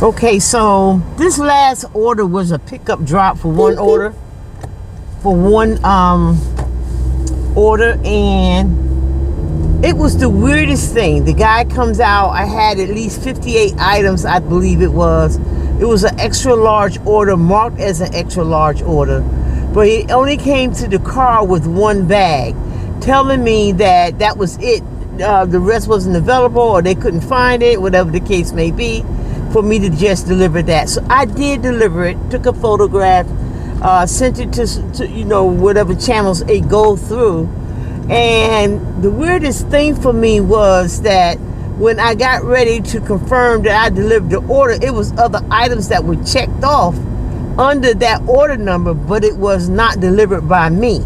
Okay, so this last order was a pickup drop for one order. Order, and it was the weirdest thing. The guy comes out, I had at least 58 items, I believe it was. It was an extra large order, marked as an extra large order. But he only came to the car with one bag, telling me that that was it. The rest wasn't available, or they couldn't find it, whatever the case may be, for me to just deliver that. So I did deliver it, took a photograph, sent it to whatever channels it go through. And the weirdest thing for me was that when I got ready to confirm that I delivered the order, it was other items that were checked off under that order number, but it was not delivered by me.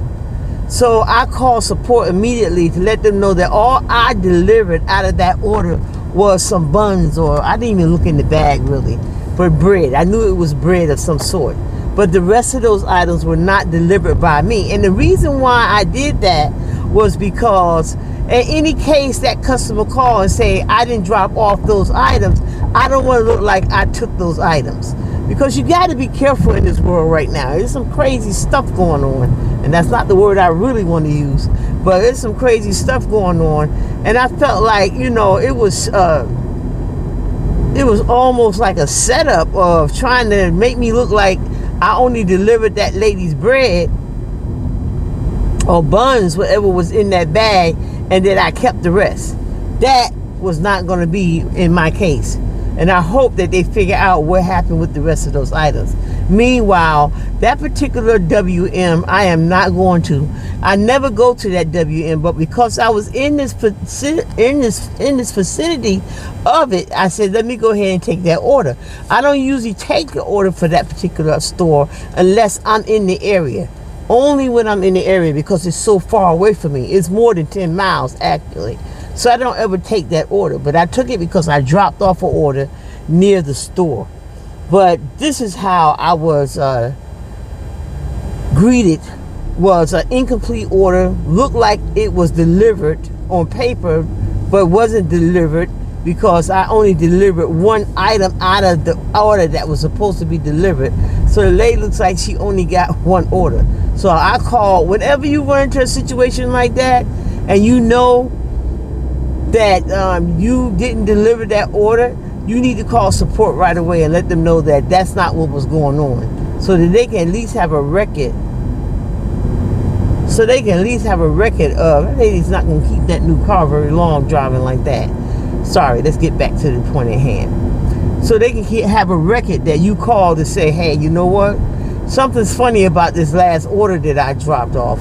So I called support immediately to let them know that all I delivered out of that order was some buns, or I didn't even look in the bag really, but bread. I knew it was bread of some sort. But the rest of those items were not delivered by me. And the reason why I did that was because in any case that customer call and say I didn't drop off those items, I don't want to look like I took those items. Because you got to be careful in this world right now. There's some crazy stuff going on. And that's not the word I really want to use. But there's some crazy stuff going on. And I felt like, it was almost like a setup of trying to make me look like I only delivered that lady's bread or buns, whatever was in that bag, and that I kept the rest. That was not going to be in my case. And I hope that they figure out what happened with the rest of those items. Meanwhile, that particular WM, I am not going to. I never go to that WM, but because I was in this vicinity of it, I said, let me go ahead and take that order. I don't usually take the order for that particular store unless I'm in the area. Only when I'm in the area, because it's so far away from me. It's more than 10 miles, actually. So I don't ever take that order, but I took it because I dropped off an order near the store. But this is how I was greeted. Was an incomplete order, looked like it was delivered on paper, but wasn't delivered because I only delivered one item out of the order that was supposed to be delivered. So the lady looks like she only got one order. So I called, whenever you run into a situation like that and you know that you didn't deliver that order, you need to call support right away and let them know that that's not what was going on, so that they can at least have a record. So they can at least have a record of, that lady's not going to keep that new car very long driving like that. Sorry, let's get back to the point at hand. So they can have a record that you called to say, hey, you know what? Something's funny about this last order that I dropped off,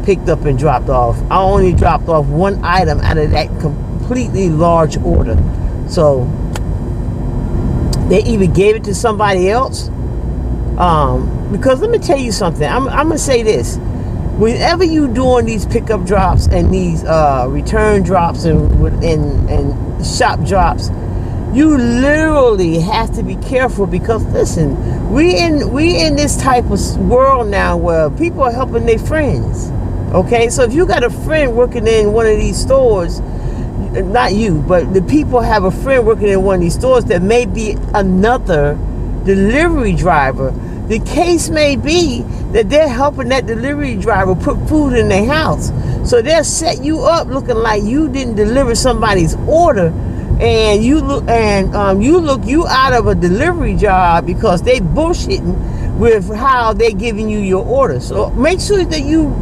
picked up and dropped off. I only dropped off one item out of that completely large order. So they either gave it to somebody else, because let me tell you something. I'm going to say this. Whenever you're doing these pickup drops and these return drops and shop drops, you literally have to be careful, because listen, we in this type of world now where people are helping their friends. Okay, so if you got a friend working in one of these stores, not you, but the people have a friend working in one of these stores that may be another delivery driver. The case may be that they're helping that delivery driver put food in their house. So they'll set you up looking like you didn't deliver somebody's order, and you look out of a delivery job because they bullshitting with how they're giving you your order. So make sure that you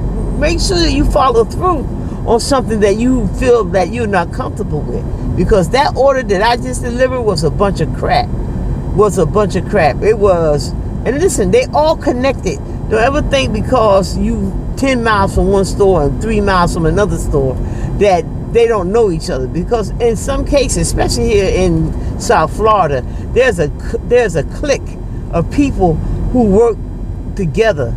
follow through on something that you feel that you're not comfortable with, because that order that I just delivered was a bunch of crap. It was. And listen, they all connected. Don't ever think because you 10 miles from one store and 3 miles from another store that they don't know each other. Because in some cases, especially here in South Florida, there's a clique of people who work together.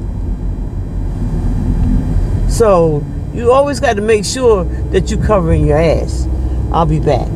So you always got to make sure that you're covering your ass. I'll be back.